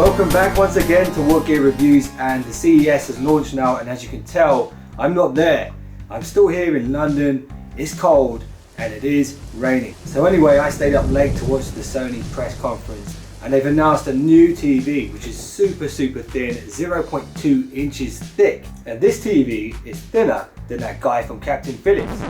Welcome back once again to WhatGear Reviews, and the CES has launched now, and as you can tell, I'm not there. I'm still here in London, it's cold and it is raining. So anyway, I stayed up late to watch the Sony press conference, and they've announced a new TV which is super thin, 0.2 inches thick. And this TV is thinner than that guy from Captain Phillips.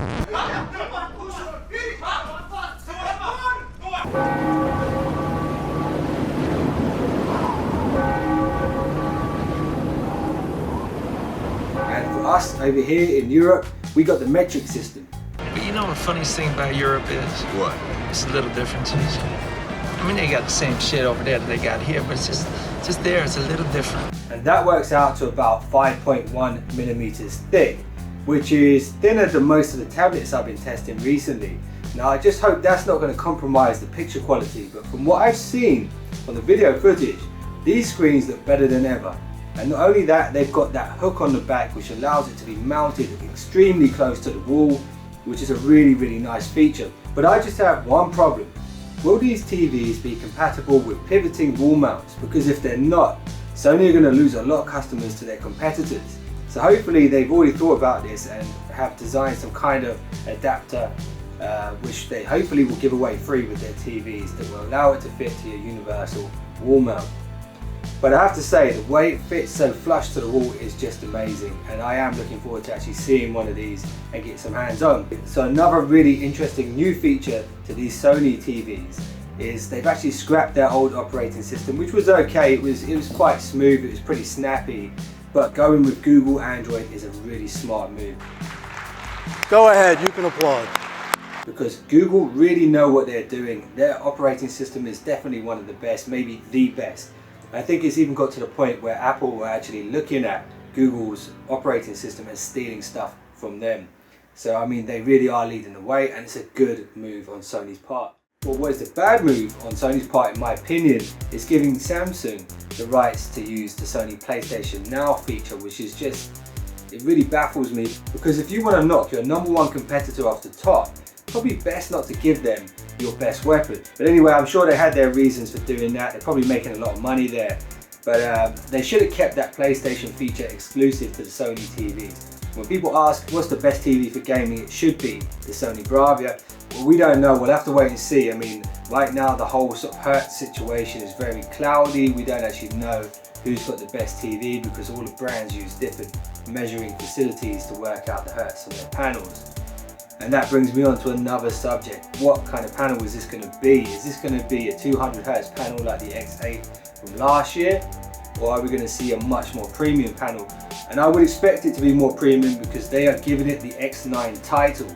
Us over here in Europe, we got the metric system. But you know the funniest thing about Europe is? What? It's the little differences. I mean, they got the same shit over there that they got here, but it's just there, it's a little different. And that works out to about 5.1 millimeters thick, which is thinner than most of the tablets I've been testing recently. Now I just hope that's not going to compromise the picture quality, but from what I've seen on the video footage, these screens look better than ever. And not only that, they've got that hook on the back which allows it to be mounted extremely close to the wall, which is a really nice feature. But I just have one problem. Will these TVs be compatible with pivoting wall mounts? Because if they're not, Sony are going to lose a lot of customers to their competitors. So hopefully they've already thought about this and have designed some kind of adapter which they hopefully will give away free with their TVs that will allow it to fit to your universal wall mount. But I have to say, the way it fits so flush to the wall is just amazing, and I am looking forward to actually seeing one of these and get some hands on. So another really interesting new feature to these Sony TVs is they've actually scrapped their old operating system, which was okay. It was quite smooth, it was pretty snappy, but going with Google Android is a really smart move. Go ahead, you can applaud. Because Google really know what they're doing. Their operating system is definitely one of the best, maybe the best. I think it's even got to the point where Apple were actually looking at Google's operating system and stealing stuff from them. So I mean, they really are leading the way, and it's a good move on Sony's part. But what is the bad move on Sony's part, in my opinion, is giving Samsung the rights to use the Sony PlayStation Now feature, which is just, it really baffles me. Because if you want to knock your #1 competitor off the top, probably best not to give them your best weapon. But anyway, I'm sure they had their reasons for doing that. They're probably making a lot of money there. But they should have kept that PlayStation feature exclusive to the Sony TVs. When people ask what's the best TV for gaming, it should be the Sony Bravia. Well, we don't know, we'll have to wait and see. I mean, right now the whole sort of Hertz situation is very cloudy. We don't actually know who's got the best TV because all the brands use different measuring facilities to work out the Hertz on their panels. And that brings me on to another subject. What kind of panel is this going to be? Is this going to be a 200 Hz panel like the X8 from last year? Or are we going to see a much more premium panel? And I would expect it to be more premium because they are giving it the X9 title.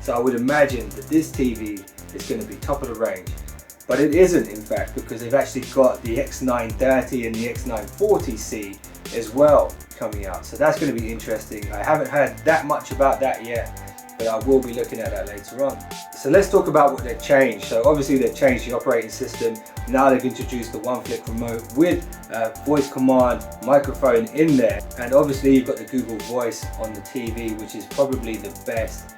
So I would imagine that this TV is going to be top of the range. But it isn't, in fact, because they've actually got the X930 and the X9100C as well coming out. So that's going to be interesting. I haven't heard that much about that yet, but I will be looking at that later on. So let's talk about what they've changed. So obviously they've changed the operating system. Now they've introduced the one-flick remote with voice command microphone in there. And obviously you've got the Google Voice on the TV, which is probably the best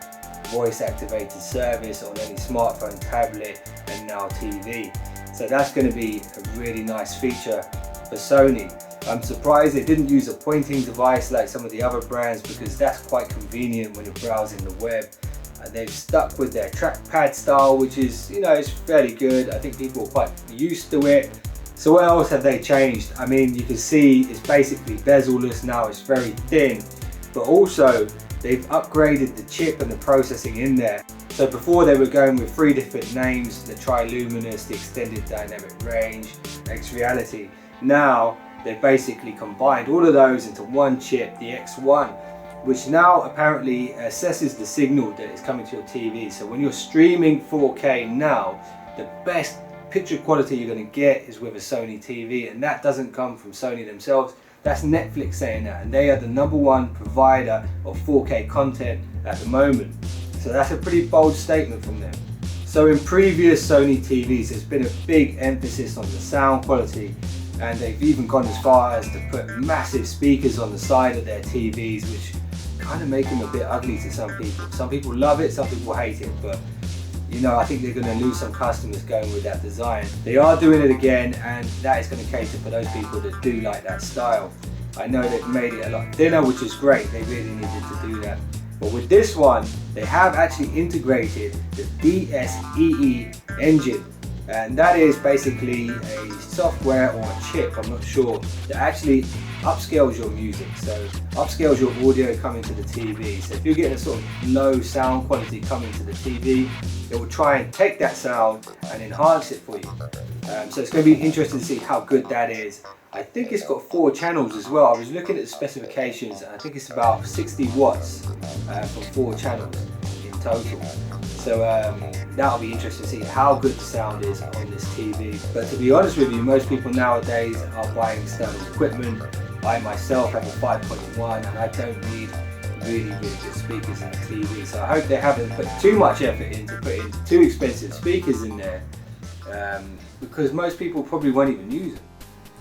voice activated service on any smartphone, tablet, and now TV. So that's going to be a really nice feature for Sony. I'm surprised they didn't use a pointing device like some of the other brands, because that's quite convenient when you're browsing the web. They've stuck with their trackpad style, which is, you know, it's fairly good. I think people are quite used to it. So what else have they changed? I mean, you can see it's basically bezel-less now, it's very thin, but also they've upgraded the chip and the processing in there. So before they were going with 3 different names, the Tri-Luminous, the Extended Dynamic Range, X-Reality. Now they've basically combined all of those into one chip, the X1, which now apparently assesses the signal that is coming to your TV. So when you're streaming 4K now, the best picture quality you're going to get is with a Sony TV, and that doesn't come from Sony themselves. That's Netflix saying that, and they are the #1 provider of 4K content at the moment. So that's a pretty bold statement from them. So in previous Sony TVs, there's been a big emphasis on the sound quality, and they've even gone as far as to put massive speakers on the side of their TVs, which kind of make them a bit ugly to some people. Some people love it, some people hate it, but you know, I think they're going to lose some customers going with that design. They are doing it again, and that is going to cater for those people that do like that style. I know they've made it a lot thinner, which is great. They really needed to do that. But with this one, they have actually integrated the DSEE engine. And that is basically a software or a chip, I'm not sure, that actually upscales your music. So upscales your audio coming to the TV. So if you're getting a sort of low sound quality coming to the TV, it will try and take that sound and enhance it for you. So it's going to be interesting to see how good that is. I think it's got 4 channels as well. I was looking at the specifications, and I think it's about 60 watts for 4 channels in total. So that'll be interesting to see how good the sound is on this TV. But to be honest with you, most people nowadays are buying external equipment. I myself have a 5.1 and I don't need really good speakers in the TV. So I hope they haven't put too much effort into putting too expensive speakers in there, because most people probably won't even use them.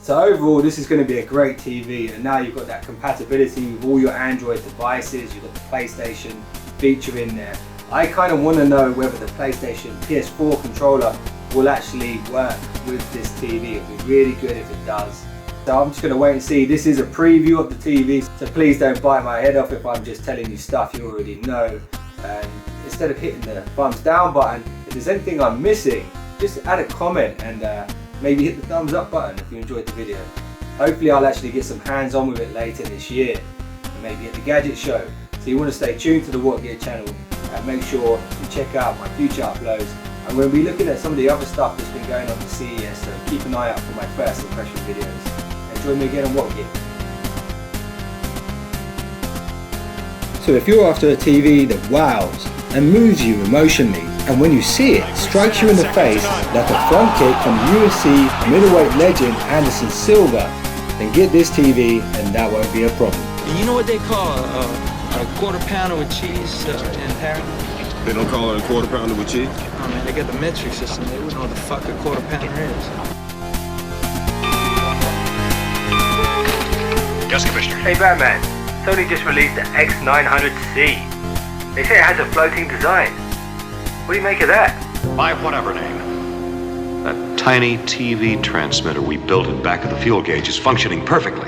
So overall, this is going to be a great TV, and now you've got that compatibility with all your Android devices. You've got the PlayStation feature in there. I kind of want to know whether the PlayStation PS4 controller will actually work with this TV. It'll be really good if it does. So I'm just going to wait and see. This is a preview of the TV, so please don't bite my head off if I'm just telling you stuff you already know. And instead of hitting the thumbs down button, if there's anything I'm missing, just add a comment and maybe hit the thumbs up button if you enjoyed the video. Hopefully I'll actually get some hands-on with it later this year, and maybe at the gadget show. So you want to stay tuned to the WhatGear channel and make sure you check out my future uploads. And we'll be looking at some of the other stuff that's been going on at CES, so keep an eye out for my first impression videos. And join me again on WhatGear. So if you're after a TV that wows and moves you emotionally, and when you see it, strikes you in the face like a front kick from UFC middleweight legend Anderson Silva, then get this TV and that won't be a problem. You know what they call a quarter pounder with cheese in Paris? They don't call it a quarter pounder with cheese? Oh man, they got the metric system. They wouldn't know what the fuck a quarter pounder is. Yes, Commissioner. Hey Batman, Sony just released the X9100C. They say it has a floating design. What do you make of that? By whatever name. That tiny TV transmitter we built in back of the fuel gauge is functioning perfectly.